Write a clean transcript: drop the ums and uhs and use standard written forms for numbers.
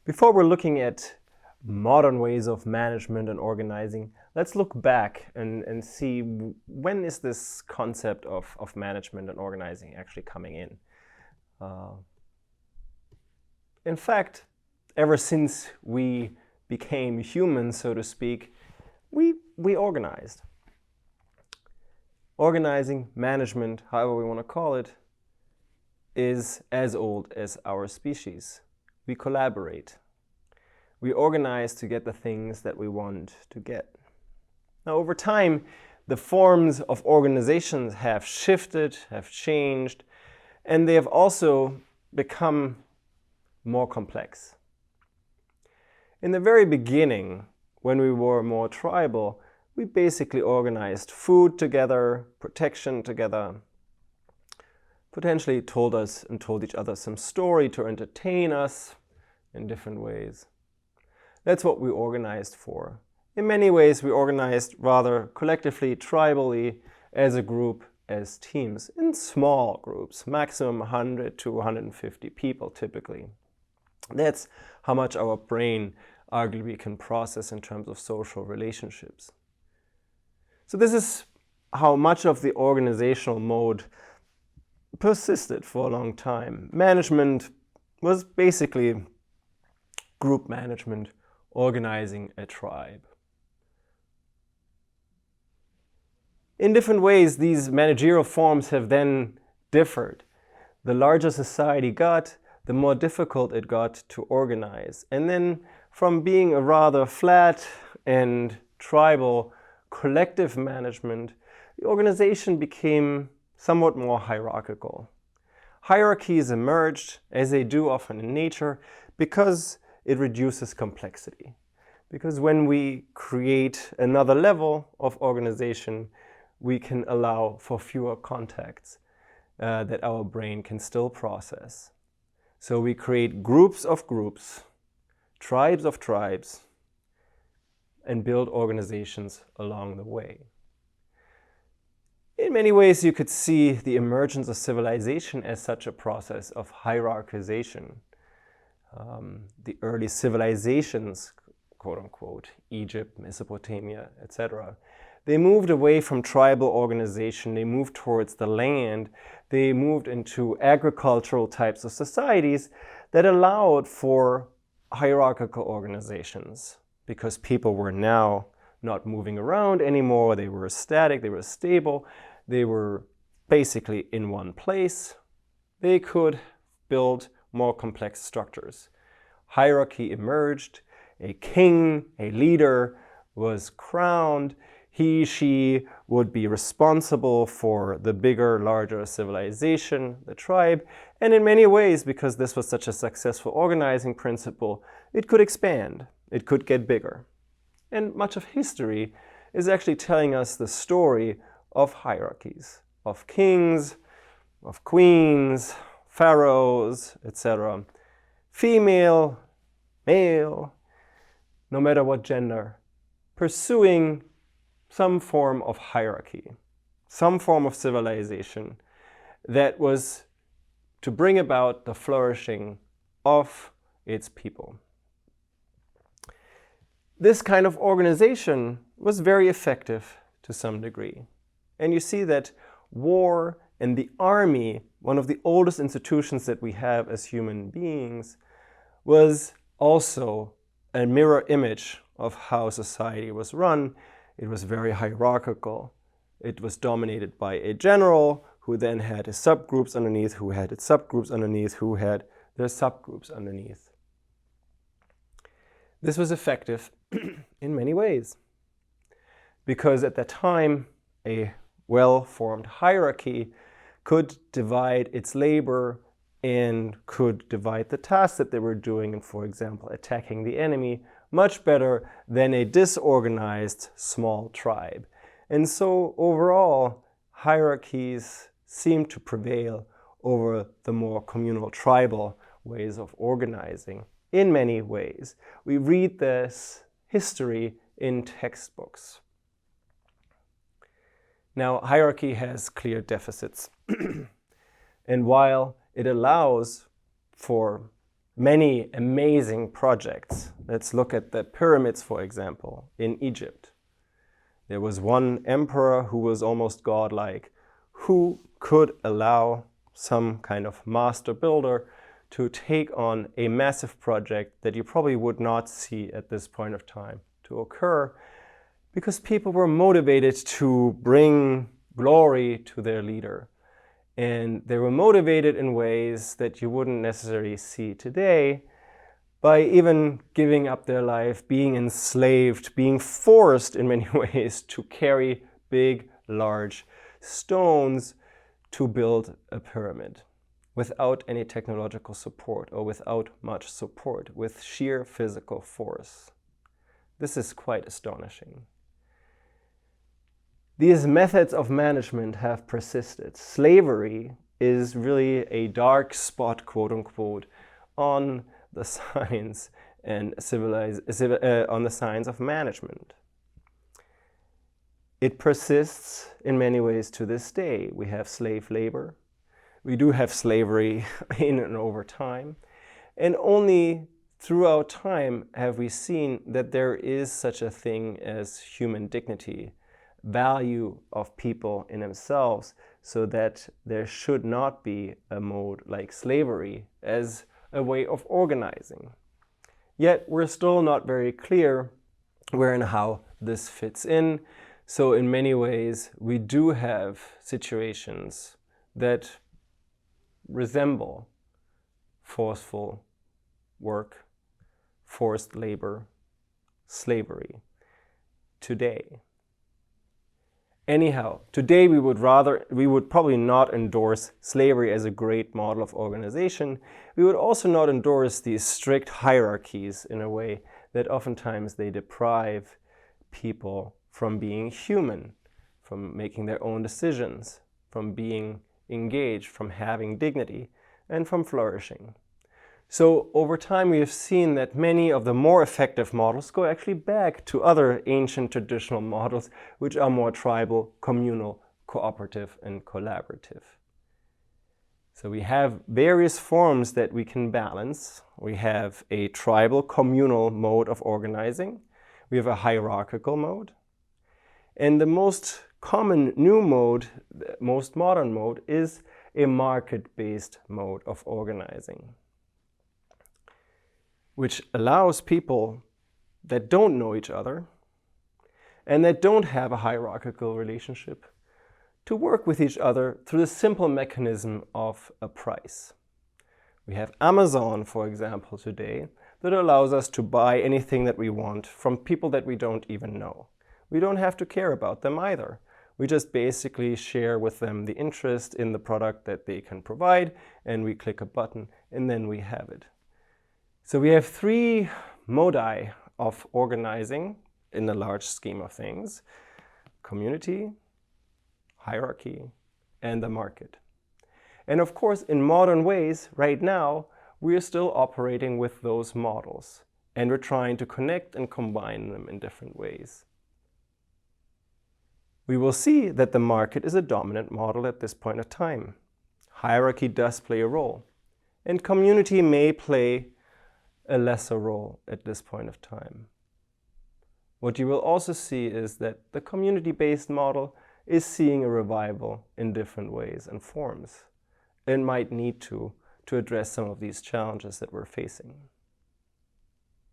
Before we're looking at modern ways of management and organizing, let's look back and see when is this concept of management and organizing actually coming in. In fact, ever since we became humans, so to speak, we organized. Organizing, management, however we want to call it, is as old as our species. We collaborate. We organize to get the things that we want to get. Now, over time, the forms of organizations have shifted, have changed, and they have also become more complex. In the very beginning, when we were more tribal, we basically organized food together, protection together, potentially told each other some story to entertain us in different ways. That's what we organized for. In many ways, we organized rather collectively, tribally, as a group, as teams, in small groups, maximum 100 to 150 people typically. That's how much our brain arguably can process in terms of social relationships. So this is how much of the organizational mode persisted for a long time. Management was basically group management, organizing a tribe. In different ways, these managerial forms have then differed. The larger society got, the more difficult it got to organize. And then from being a rather flat and tribal collective management, the organization became somewhat more hierarchical. Hierarchies emerged, as they do often in nature, because it reduces complexity. Because when we create another level of organization, we can allow for fewer contacts that our brain can still process. So we create groups of groups, tribes of tribes, and build organizations along the way. In many ways, you could see the emergence of civilization as such a process of hierarchization. The early civilizations, quote unquote, Egypt, Mesopotamia, etc., they moved away from tribal organization, they moved towards the land, they moved into agricultural types of societies that allowed for hierarchical organizations because people were now not moving around anymore, they were static, they were stable, they were basically in one place. They could build more complex structures. Hierarchy emerged, a king, a leader was crowned, she would be responsible for the bigger, larger civilization, the tribe, and in many ways, because this was such a successful organizing principle, it could expand, it could get bigger. And much of history is actually telling us the story of hierarchies, of kings, of queens, pharaohs, etc. Female, male, no matter what gender, pursuing some form of hierarchy, some form of civilization that was to bring about the flourishing of its people. This kind of organization was very effective to some degree. And you see that war and the army, one of the oldest institutions that we have as human beings, was also a mirror image of how society was run. It was very hierarchical. It was dominated by a general who then had his subgroups underneath, who had his subgroups underneath, who had their subgroups underneath. This was effective in many ways because at that time a well-formed hierarchy could divide its labor and could divide the tasks that they were doing in, for example, attacking the enemy much better than a disorganized small tribe. And so overall, hierarchies seem to prevail over the more communal tribal ways of organizing in many ways. We read this history in textbooks. Now, hierarchy has clear deficits. And while it allows for many amazing projects. Let's look at the pyramids, for example, in Egypt. There was one emperor who was almost godlike, who could allow some kind of master builder to take on a massive project that you probably would not see at this point of time to occur, because people were motivated to bring glory to their leader. And they were motivated in ways that you wouldn't necessarily see today, by even giving up their life, being enslaved, being forced in many ways to carry big, large stones to build a pyramid without any technological support or without much support, with sheer physical force. This is quite astonishing. These methods of management have persisted. Slavery is really a dark spot, quote unquote, on the science and on the science of management. It persists in many ways to this day. We have slave labor. We do have slavery in and over time. And only throughout time have we seen that there is such a thing as human dignity, value of people in themselves, so that there should not be a mode like slavery as a way of organizing. Yet we're still not very clear where and how this fits in. So in many ways, we do have situations that resemble forceful work, forced labor, slavery today. Anyhow, today we would probably not endorse slavery as a great model of organization. We would also not endorse these strict hierarchies in a way that oftentimes they deprive people from being human, from making their own decisions, from being engaged, from having dignity, and from flourishing. So over time we have seen that many of the more effective models go actually back to other ancient traditional models, which are more tribal, communal, cooperative, and collaborative. So we have various forms that we can balance. We have a tribal, communal mode of organizing. We have a hierarchical mode. And the most common new mode, the most modern mode, is a market-based mode of organizing, which allows people that don't know each other and that don't have a hierarchical relationship to work with each other through the simple mechanism of a price. We have Amazon, for example, today, that allows us to buy anything that we want from people that we don't even know. We don't have to care about them either. We just basically share with them the interest in the product that they can provide, and we click a button, and then we have it. So we have three modi of organizing in the large scheme of things: community, hierarchy, and the market. And of course, in modern ways, right now, we are still operating with those models, and we're trying to connect and combine them in different ways. We will see that the market is a dominant model at this point of time. Hierarchy does play a role, and community may play a lesser role at this point of time. What you will also see is that the community-based model is seeing a revival in different ways and forms, and might need to address some of these challenges that we're facing.